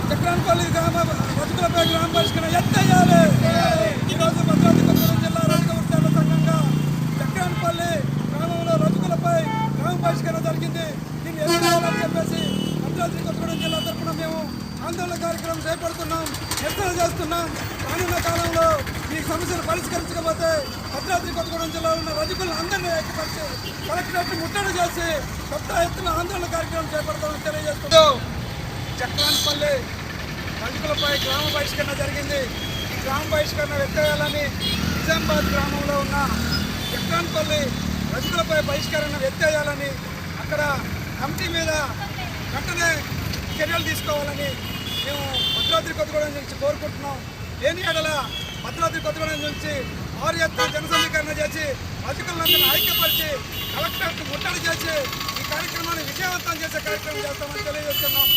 చక్రాన్పల్లి రజకులపై గ్రామ బహిష్కరణ ఎత్తేయాలి. ఈరోజు భద్రాద్రి కొత్తగూడెం జిల్లా రజక వృత్తాల సంఘంగా చక్రాన్పల్లి గ్రామంలో రజకులపై గ్రామ బహిష్కరణ జరిగింది. దీన్ని ఎత్తేయాలని చెప్పేసి భద్రాద్రి కొత్తగూడెం జిల్లా తరఫున మేము ఆందోళన కార్యక్రమం చేపడుతున్నాం, నిరసన చేస్తున్నాం. రానున్న కాలంలో ఈ సమస్యను పరిష్కరించకపోతే భద్రాద్రి కొత్తగూడెం జిల్లాలో ఉన్న రజకులను అందరినీ ఏకపరిచి కలెక్టరేట్ ముట్టడి చేసి కొత్త ఎత్తున ఆందోళన కార్యక్రమం చేపడతామని తెలియజేస్తున్నాం. చక్రాన్పల్లి రజకులపై గ్రామ బహిష్కరణ జరిగింది. ఈ గ్రామ బహిష్కరణ ఎత్తేయాలని నిజామాబాద్ గ్రామంలో ఉన్న చక్రాన్పల్లి రజకులపై బహిష్కరణ ఎత్తేయాలని అక్కడ కమిటీ మీద వెంటనే చర్యలు తీసుకోవాలని మేము భద్రాద్రి కొత్తగూడెం నుంచి కోరుకుంటున్నాం. లేని ఎడల భద్రాద్రి కొత్తగూడెం నుంచి భారీ ఎత్తున జనసమీకరణ చేసి రజకులందరినీ ఐక్యపరిచి కలెక్టరేట్ ముట్టడి చేసి ఈ కార్యక్రమాన్ని విజయవంతం చేసే కార్యక్రమం చేస్తామని తెలియజేస్తున్నాం.